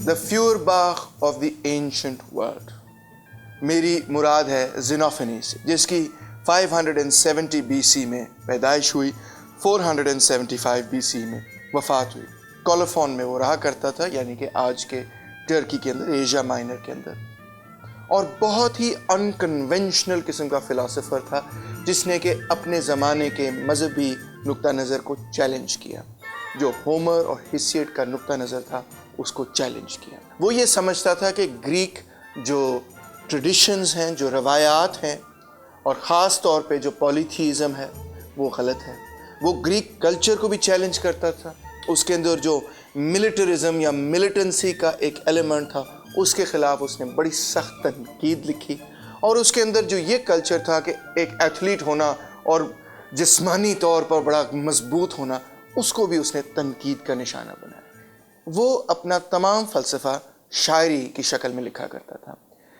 the Feuerbach of the ancient world. میری مراد ہے زینوفنیز، جس کی 570 BC میں پیدائش ہوئی، 475 BC میں وفات ہوئی۔ کولوفون میں وہ رہا کرتا تھا، یعنی کہ آج کے ٹرکی کے اندر، ایشیا مائنر کے اندر، اور بہت ہی انکنونشنل قسم کا فلاسفر تھا، جس نے کہ اپنے زمانے کے مذہبی نقطہ نظر کو چیلنج کیا، جو ہومر اور ہیسیڈ کا نقطہ نظر تھا اس کو چیلنج کیا۔ وہ یہ سمجھتا تھا کہ گریک جو ٹریڈیشنز ہیں، جو روایات ہیں، اور خاص طور پہ جو پولیتھیزم ہے، وہ غلط ہے۔ وہ گریک کلچر کو بھی چیلنج کرتا تھا، اس کے اندر جو ملٹرزم یا ملیٹنسی کا ایک ایلیمنٹ تھا اس کے خلاف اس نے بڑی سخت تنقید لکھی، اور اس کے اندر جو یہ کلچر تھا کہ ایک ایتھلیٹ ہونا اور جسمانی طور پر بڑا مضبوط ہونا، اس کو بھی اس نے تنقید کا نشانہ بنایا۔ وہ اپنا تمام فلسفہ شاعری کی شکل میں لکھا کرتا تھا،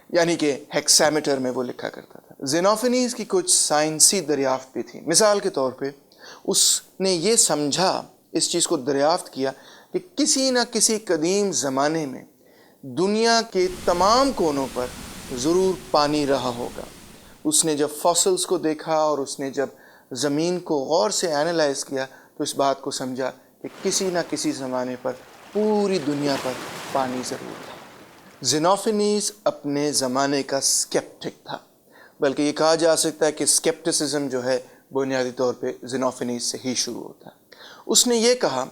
یعنی کہ ہیکسامیٹر میں وہ لکھا کرتا تھا۔ زینوفنیز کی کچھ سائنسی دریافت بھی تھی۔ مثال کے طور پہ اس نے یہ سمجھا، اس چیز کو دریافت کیا کہ کسی نہ کسی قدیم زمانے میں دنیا کے تمام کونوں پر ضرور پانی رہا ہوگا۔ اس نے جب فاسلز کو دیکھا اور اس نے جب زمین کو غور سے اینالائز کیا تو اس بات کو سمجھا کہ کسی نہ کسی زمانے پر پوری دنیا پر پانی ضرور تھا۔ زینوفنیز اپنے زمانے کا اسکیپٹک تھا، بلکہ یہ کہا جا سکتا ہے کہ اسکیپٹسزم جو ہے بنیادی طور پہ زینوفنیز سے ہی شروع ہوتا ہے۔ اس نے یہ کہا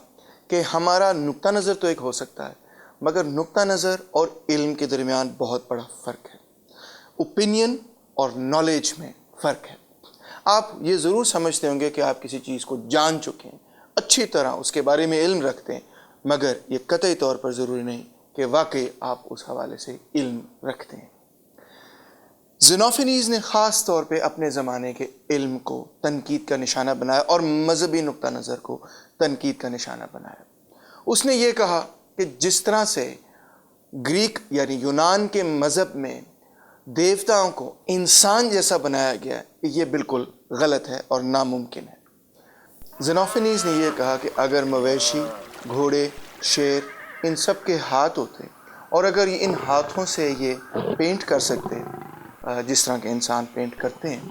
کہ ہمارا نقطہ نظر تو ایک ہو سکتا ہے، مگر نقطہ نظر اور علم کے درمیان بہت بڑا فرق ہے۔ اوپینین اور نالج میں فرق ہے۔ آپ یہ ضرور سمجھتے ہوں گے کہ آپ کسی چیز کو جان چکے ہیں، اچھی طرح اس کے بارے میں علم رکھتے ہیں، مگر یہ قطعی طور پر ضروری نہیں کہ واقعی آپ اس حوالے سے علم رکھتے ہیں۔ زینوفنیز نے خاص طور پہ اپنے زمانے کے علم کو تنقید کا نشانہ بنایا اور مذہبی نقطہ نظر کو تنقید کا نشانہ بنایا۔ اس نے یہ کہا کہ جس طرح سے گریک یعنی یونان کے مذہب میں دیوتاؤں کو انسان جیسا بنایا گیا ہے، یہ بالکل غلط ہے اور ناممکن ہے۔ زینوفنیز نے یہ کہا کہ اگر مویشی، گھوڑے، شیر ان سب کے ہاتھ ہوتے اور اگر ان ہاتھوں سے یہ پینٹ کر سکتے جس طرح کے انسان پینٹ کرتے ہیں،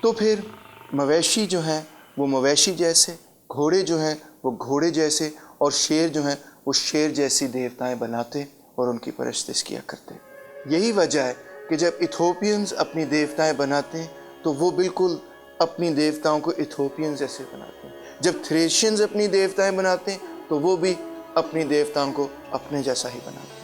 تو پھر مویشی جو ہیں وہ مویشی جیسے، گھوڑے جو ہیں وہ گھوڑے جیسے، اور شیر جو ہیں وہ شیر جیسی دیوتائیں بناتے اور ان کی پرستش کیا کرتے۔ یہی وجہ ہے کہ جب ایتھوپینز اپنی دیوتائیں بناتے ہیں تو وہ بالکل اپنی دیوتاؤں کو ایتھوپین جیسے بناتے ہیں۔ جب تھریشینز اپنی دیوتائیں بناتے ہیں تو وہ بھی اپنی دیوتاؤں کو اپنے جیسا ہی بناتے ہیں۔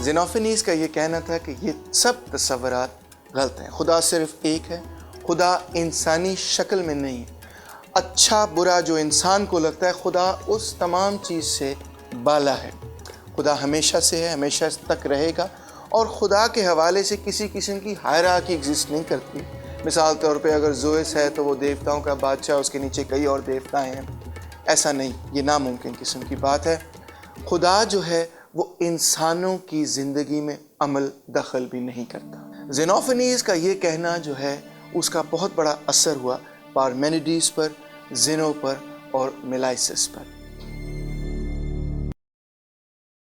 زینوفنیز کا یہ کہنا تھا کہ یہ سب تصورات غلط ہیں، خدا صرف ایک ہے، خدا انسانی شکل میں نہیں ہے۔ اچھا برا جو انسان کو لگتا ہے، خدا اس تمام چیز سے بالا ہے۔ خدا ہمیشہ سے ہے، ہمیشہ تک رہے گا، اور خدا کے حوالے سے کسی قسم کی ہائرارکی ایگزسٹ نہیں کرتی۔ مثال طور پہ اگر زوئس ہے تو وہ دیوتاؤں کا بادشاہ، اس کے نیچے کئی اور دیوتائیں ہیں، ایسا نہیں، یہ ناممکن قسم کی بات ہے۔ خدا جو ہے وہ انسانوں کی زندگی میں عمل دخل بھی نہیں کرتا۔ زینوفنیز کا یہ کہنا جو ہے اس کا بہت بڑا اثر ہوا پارمینیڈیز پر، زینو پر اور میلائسس پر۔